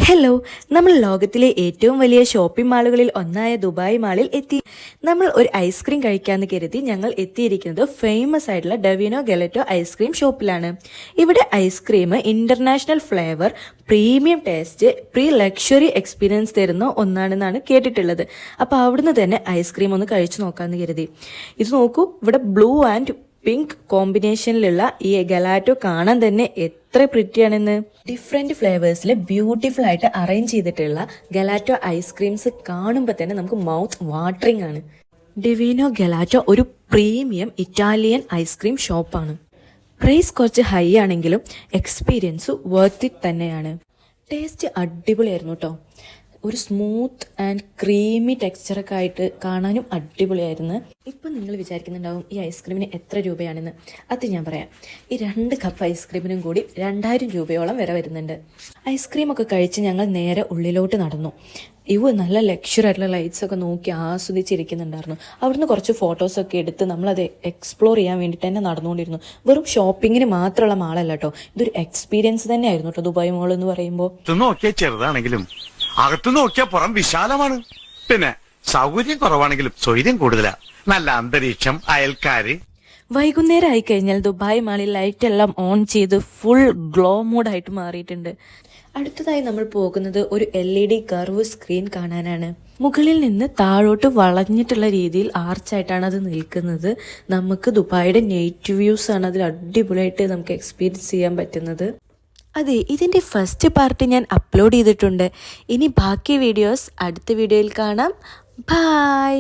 Hello, നമ്മൾ ലോകത്തിലെ ഏറ്റവും വലിയ ഷോപ്പിംഗ് മാളുകളിൽ ഒന്നായ ദുബായ് മാളിൽ എത്തി. നമ്മൾ ഒരു ഐസ്ക്രീം കഴിക്കാമെന്ന് കരുതി ഞങ്ങൾ എത്തിയിരിക്കുന്നത് ഫേമസ് ആയിട്ടുള്ള ഡവിനോ ഗലറ്റോ ഐസ്ക്രീം ഷോപ്പിലാണ്. ഇവിടെ ice cream international flavour, premium taste, luxury experience തരുന്ന ഒന്നാണെന്നാണ് കേട്ടിട്ടുള്ളത്. അപ്പോൾ അവിടുന്ന് തന്നെ ഐസ്ക്രീം ഒന്ന് കഴിച്ചു നോക്കാമെന്ന് കരുതി. ഇത് നോക്കൂ, ഇവിടെ ബ്ലൂ ആൻഡ് പിങ്ക് കോമ്പിനേഷനിലുള്ള ഈ ഗലാറ്റോ കാണാൻ തന്നെ എത്ര പ്രിറ്റിയാണെന്ന്. ഡിഫറെന്റ് ഫ്ലേവേഴ്സിൽ ബ്യൂട്ടിഫുൾ ആയിട്ട് അറേഞ്ച് ചെയ്തിട്ടുള്ള ഗലാറ്റോ ഐസ്ക്രീംസ് കാണുമ്പോൾ തന്നെ നമുക്ക് മൗത്ത് വാട്ടറിംഗ് ആണ്. ഡിവിനോ ഗലാറ്റോ ഒരു പ്രീമിയം ഇറ്റാലിയൻ ഐസ്ക്രീം ഷോപ്പാണ്. പ്രൈസ് കുറച്ച് ഹൈ ആണെങ്കിലും എക്സ്പീരിയൻസ് വർത്ത് ഇറ്റ് തന്നെയാണ്. ടേസ്റ്റ് അടിപൊളിയായിരുന്നു കേട്ടോ. ഒരു സ്മൂത്ത് ആൻഡ് ക്രീമി ടെക്സ്ചറൊക്കെ ആയിട്ട് കാണാനും അടിപൊളിയായിരുന്നു. ഇപ്പം നിങ്ങൾ വിചാരിക്കുന്നുണ്ടാവും ഈ ഐസ്ക്രീമിന് എത്ര രൂപയാണെന്ന്. അത് ഞാൻ പറയാം. ഈ 2 കപ്പ് ഐസ്ക്രീമിനും കൂടി 2000 രൂപയോളം വരെ വരുന്നുണ്ട്. ഐസ്ക്രീമൊക്കെ കഴിച്ച് ഞങ്ങൾ നേരെ ഉള്ളിലോട്ട് നടന്നു. നല്ല ലക്ഷറി ആയിട്ടുള്ള ലൈറ്റ്സൊക്കെ നോക്കി ആസ്വദിച്ചിരിക്കുന്നുണ്ടായിരുന്നു. അവിടുന്ന് കുറച്ച് ഫോട്ടോസൊക്കെ എടുത്ത് നമ്മളത് എക്സ്പ്ലോർ ചെയ്യാൻ വേണ്ടിയിട്ട് തന്നെ നടന്നുകൊണ്ടിരുന്നു. വെറും ഷോപ്പിങ്ങിന് മാത്രമുള്ള മാളല്ല കേട്ടോ, ഇതൊരു എക്സ്പീരിയൻസ് തന്നെ ആയിരുന്നു കേട്ടോ ദുബായ് മാൾ എന്ന് പറയുമ്പോൾ. ചെറുതാണെങ്കിലും അകത്തു നോക്കിയാൽ പുറം വിശാലമാണ്. പിന്നെ സൗകര്യം കുറവാണെങ്കിലും സ്വൈര്യം കൂടുതലാ. നല്ല അന്തരീക്ഷം, അയൽക്കാര്. വൈകുന്നേരം ആയി കഴിഞ്ഞാൽ ദുബായ് മാളിൽ ലൈറ്റ് എല്ലാം ഓൺ ചെയ്ത് ഫുൾ ഗ്ലോ മൂഡായിട്ട് മാറിയിട്ടുണ്ട്. അടുത്തതായി നമ്മൾ പോകുന്നത് ഒരു LED കർവ് സ്ക്രീൻ കാണാനാണ്. മുകളിൽ നിന്ന് താഴോട്ട് വളഞ്ഞിട്ടുള്ള രീതിയിൽ ആർച്ചായിട്ടാണ് അത് നിൽക്കുന്നത്. നമുക്ക് ദുബായിയുടെ നൈറ്റ് വ്യൂസ് ആണ് അതിൽ അടിപൊളിയായിട്ട് നമുക്ക് എക്സ്പീരിയൻസ് ചെയ്യാൻ പറ്റുന്നത്. അതെ, ഇതിൻ്റെ ഫസ്റ്റ് പാർട്ട് ഞാൻ അപ്ലോഡ് ചെയ്തിട്ടുണ്ട്. ഇനി ബാക്കി വീഡിയോസ് അടുത്ത വീഡിയോയിൽ കാണാം. ബൈ.